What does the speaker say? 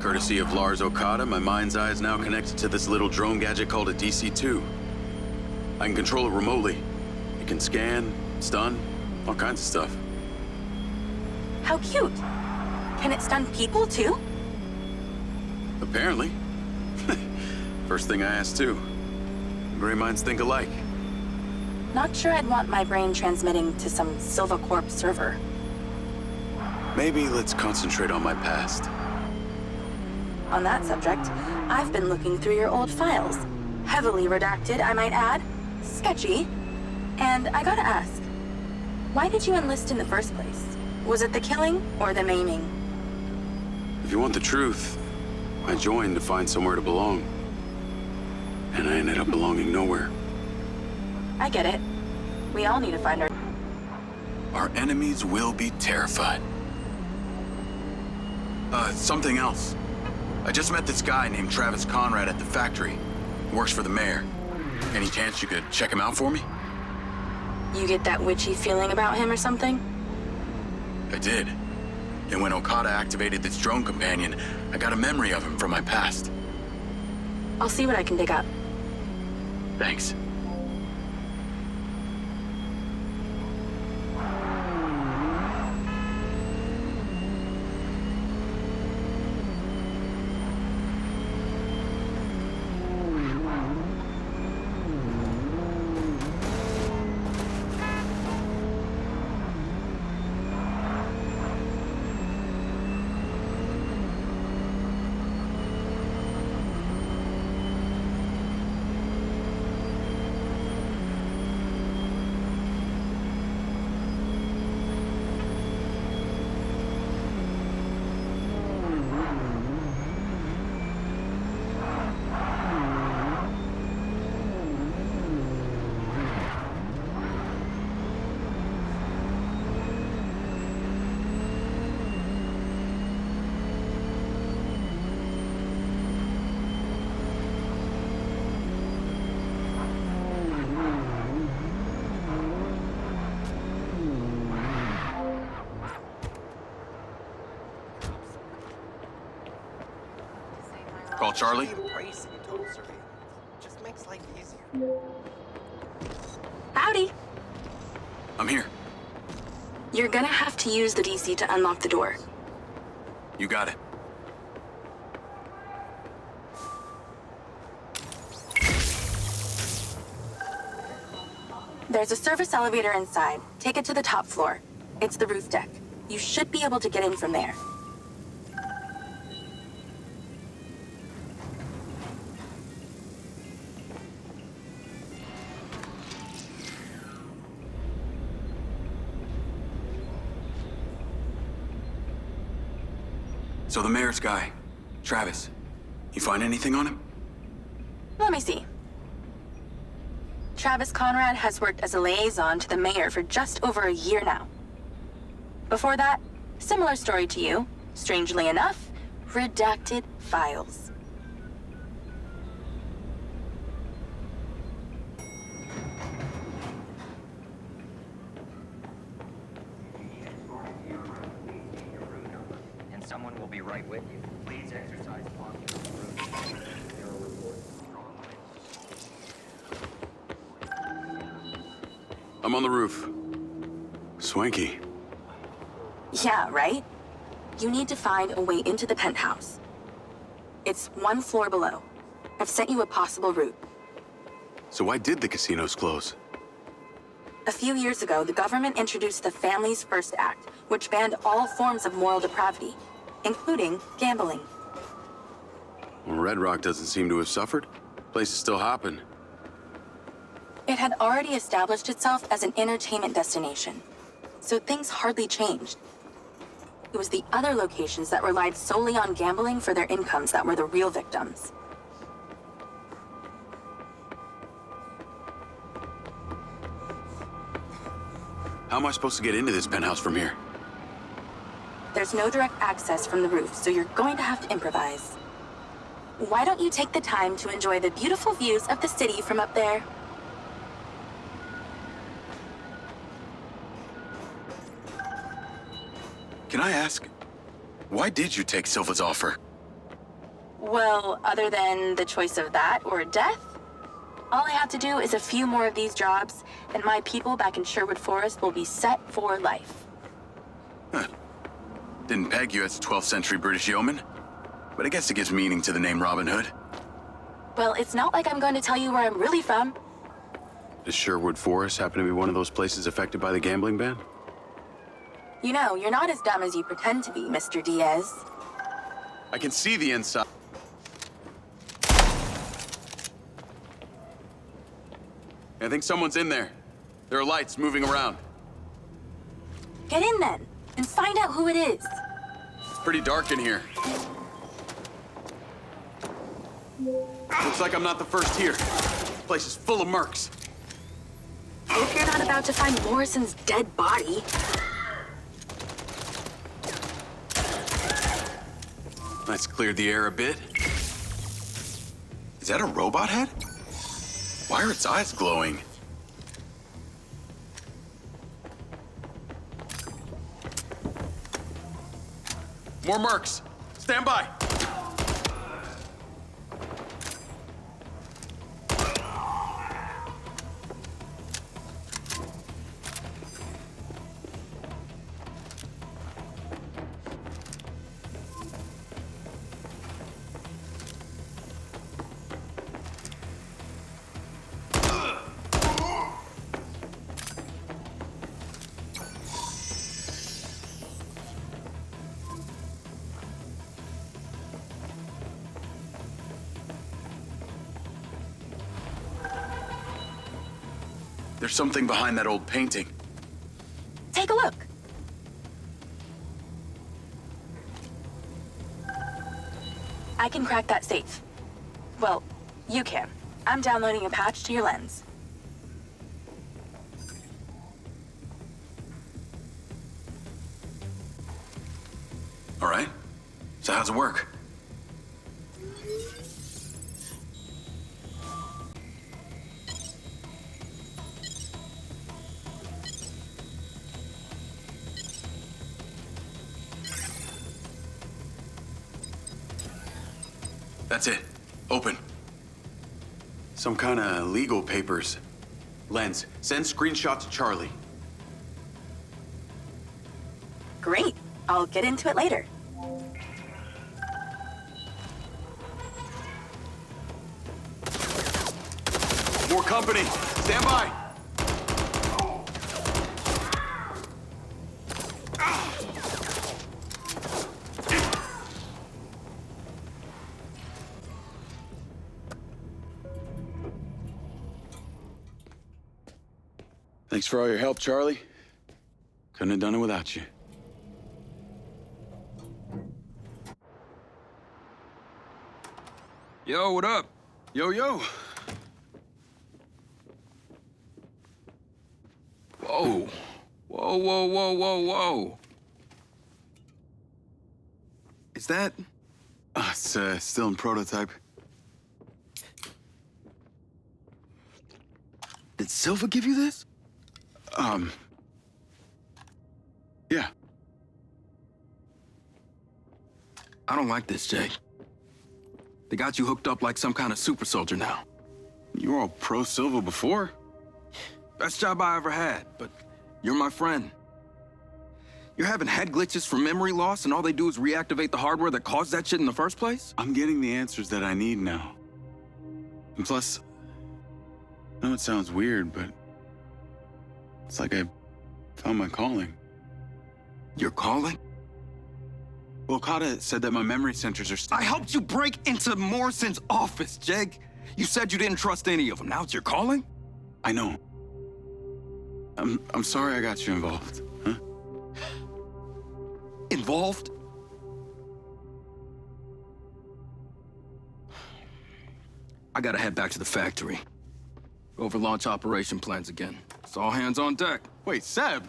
Courtesy of Lars Okada, my mind's eye is now connected to this little drone gadget called a DC-2. I can control it remotely. It can scan, stun, all kinds of stuff. How cute. Can it stun people too? Apparently. First thing I asked too. Gray minds think alike. Not sure I'd want my brain transmitting to some Silvacorp server. Maybe let's concentrate on my past. On that subject, I've been looking through your old files. Heavily redacted, I might add. Sketchy. And I gotta ask, why did you enlist in the first place? Was it the killing or the maiming? If you want the truth, I joined to find somewhere to belong. And I ended up belonging nowhere. I get it. We all need to find Our enemies will be terrified. Something else. I just met this guy named Travis Conrad at the factory. He works for the mayor. Any chance you could check him out for me? You get that witchy feeling about him or something? I did. And when Okada activated this drone companion, I got a memory of him from my past. I'll see what I can dig up. Thanks. Call Charlie. Embracing total surveillance just makes life easier. Howdy. I'm here. You're gonna have to use the DC to unlock the door. You got it. There's a service elevator inside. Take it to the top floor. It's the roof deck. You should be able to get in from there. So the mayor's guy, Travis, you find anything on him? Let me see. Travis Conrad has worked as a liaison to the mayor for just over a year now. Before that, similar story to you. Strangely enough, redacted files. And someone will be right with you. Please exercise caution. There are reports of strong winds. I'm on the roof. Swanky. Yeah, right? You need to find a way into the penthouse. It's one floor below. I've sent you a possible route. So why did the casinos close? A few years ago, the government introduced the Family's First Act, which banned all forms of moral depravity, including gambling. Well, Red Rock doesn't seem to have suffered. Place is still hopping. It had already established itself as an entertainment destination, so things hardly changed. It was the other locations that relied solely on gambling for their incomes that were the real victims. How am I supposed to get into this penthouse from here? There's no direct access from the roof, so you're going to have to improvise. Why don't you take the time to enjoy the beautiful views of the city from up there? Can I ask, why did you take Silva's offer? Well, other than the choice of that or death, all I have to do is a few more of these jobs, and my people back in Sherwood Forest will be set for life. Huh. Didn't peg you as a 12th century British yeoman, but I guess it gives meaning to the name Robin Hood. Well, it's not like I'm going to tell you where I'm really from. Does Sherwood Forest happen to be one of those places affected by the gambling ban? You know, you're not as dumb as you pretend to be, Mr. Diaz. I can see the inside. I think someone's in there. There are lights moving around. Get in then, and find out who it is. It's pretty dark in here. Looks like I'm not the first here. This place is full of mercs. Hope you're not about to find Morrison's dead body. Let's clear the air a bit. Is that a robot head? Why are its eyes glowing? More mercs. Stand by. There's something behind that old painting. Take a look. I can crack that safe. Well, you can. I'm downloading a patch to your lens. All right. So how's it work? That's it. Open. Some kind of legal papers. Lens, send screenshot to Charlie. Great. I'll get into it later. More company. Stand by. Thanks for all your help, Charlie. Couldn't have done it without you. Yo, what up? Yo, yo. Whoa. Whoa, whoa, whoa, whoa, whoa. Is that... It's still in prototype. Did Silva give you this? Yeah. I don't like this, Jay. They got you hooked up like some kind of super soldier now. You were all pro-Silva before. Best job I ever had, but you're my friend. You're having head glitches from memory loss, and all they do is reactivate the hardware that caused that shit in the first place? I'm getting the answers that I need now. And plus, I know it sounds weird, but it's like I found my calling. Your calling? Well, Okada said that my memory centers are still... I helped you break into Morrison's office, Jake. You said you didn't trust any of them. Now it's your calling? I know. I'm sorry I got you involved, huh? Involved? I gotta head back to the factory. Go over launch operation plans again. It's all hands on deck. Wait, Seb!